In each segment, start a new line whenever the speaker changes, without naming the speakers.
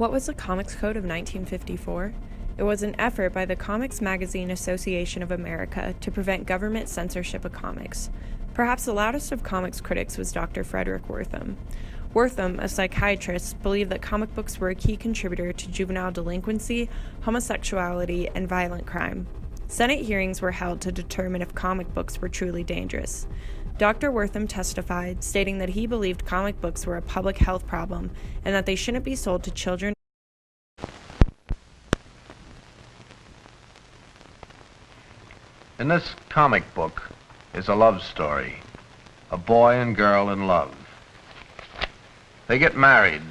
What was the Comics Code of 1954? It was an effort by the Comics Magazine Association of America to prevent government censorship of comics. Perhaps the loudest of comics critics was Dr. Frederick Wortham. Wortham, a psychiatrist, believed that comic books were a key contributor to juvenile delinquency, homosexuality, and violent crime. Senate hearings were held to determine if comic books were truly dangerous. Dr. Wortham testified, stating that he believed comic books were a public health problem and that they shouldn't be sold to children.
In this comic book is a love story, a boy and girl in love. They get married,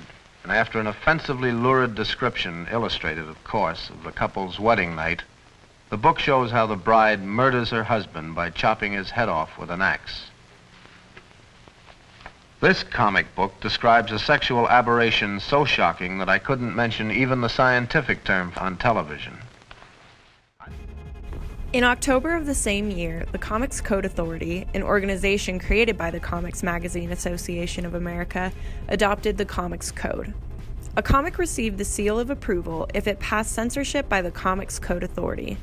and after an offensively lurid description, illustrated, of course, of the couple's wedding night, the book shows how the bride murders her husband by chopping his head off with an axe. This comic book describes a sexual aberration so shocking that I couldn't mention even the scientific term on television.
In October of the same year, the Comics Code Authority, an organization created by the Comics Magazine Association of America, adopted the Comics Code. A comic received the seal of approval if it passed censorship by the Comics Code Authority.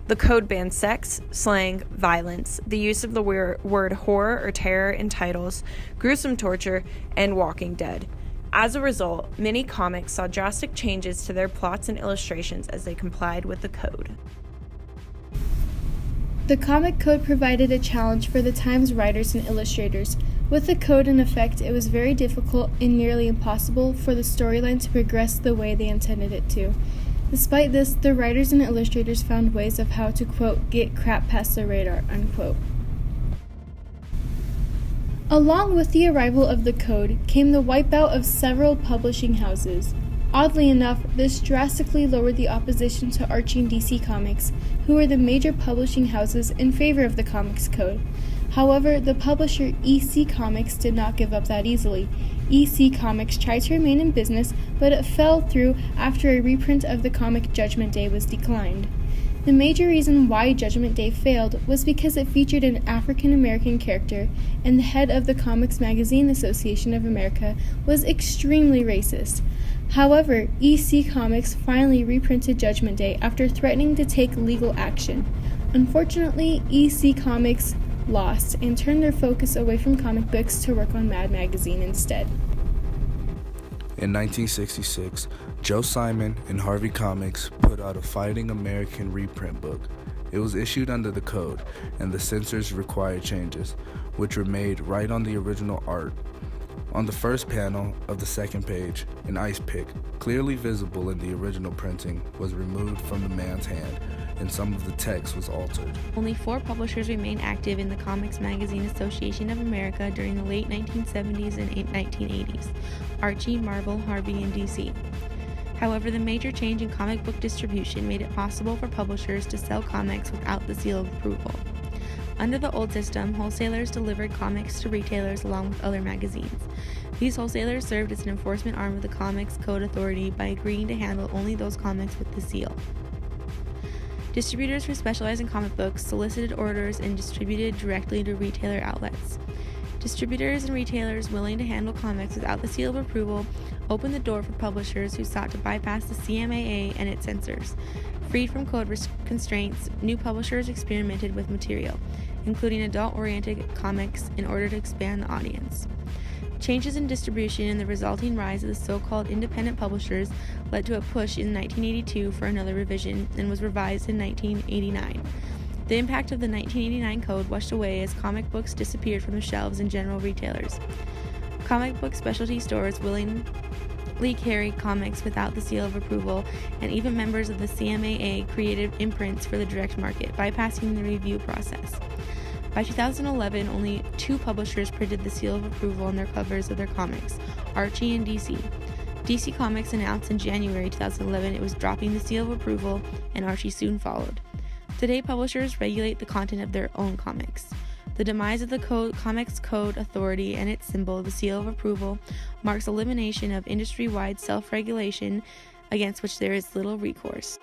The code banned sex, slang, violence, the use of the word horror or terror in titles, gruesome torture, and Walking Dead. As a result, many comics saw drastic changes to their plots and illustrations as they complied with the code.
The Comic Code provided a challenge for the time's writers and illustrators. With the code in effect, it was very difficult and nearly impossible for the storyline to progress the way they intended it to. Despite this, the writers and illustrators found ways of how to, quote, get crap past the radar, unquote. Along with the arrival of the code came the wipeout of several publishing houses. Oddly enough, this drastically lowered the opposition to Archie and DC Comics, who were the major publishing houses in favor of the Comics Code. However, the publisher EC Comics did not give up that easily. EC Comics tried to remain in business, but it fell through after a reprint of the comic Judgment Day was declined. The major reason why Judgment Day failed was because it featured an African-American character, and the head of the Comics Magazine Association of America was extremely racist. However, EC Comics finally reprinted Judgment Day after threatening to take legal action. Unfortunately, EC Comics lost and turned their focus away from comic books to work on Mad Magazine instead.
In 1966, Joe Simon and Harvey Comics put out a Fighting American reprint book. It was issued under the code, and the censors required changes, which were made right on the original art. On the first panel of the second page, an ice pick, clearly visible in the original printing, was removed from the man's hand, and some of the text was altered.
Only 4 publishers remained active in the Comics Magazine Association of America during the late 1970s and 1980s: Archie, Marvel, Harvey, and DC. However, the major change in comic book distribution made it possible for publishers to sell comics without the seal of approval. Under the old system, wholesalers delivered comics to retailers along with other magazines. These wholesalers served as an enforcement arm of the Comics Code Authority by agreeing to handle only those comics with the seal. Distributors who specialize in comic books solicited orders and distributed directly to retailer outlets. Distributors and retailers willing to handle comics without the seal of approval opened the door for publishers who sought to bypass the CMAA and its censors. Freed from code constraints, new publishers experimented with material, including adult-oriented comics, in order to expand the audience. Changes in distribution and the resulting rise of the so-called independent publishers led to a push in 1982 for another revision, and was revised in 1989. The impact of the 1989 code washed away as comic books disappeared from the shelves in general retailers. Comic book specialty stores willingly carried comics without the seal of approval, and even members of the CMAA created imprints for the direct market, bypassing the review process. By 2011, only 2 publishers printed the seal of approval on their covers of their comics: Archie and DC. DC Comics announced in January 2011 it was dropping the seal of approval, and Archie soon followed. Today, publishers regulate the content of their own comics. The demise of the Comics Code Authority and its symbol, the seal of approval, marks elimination of industry-wide self-regulation against which there is little recourse.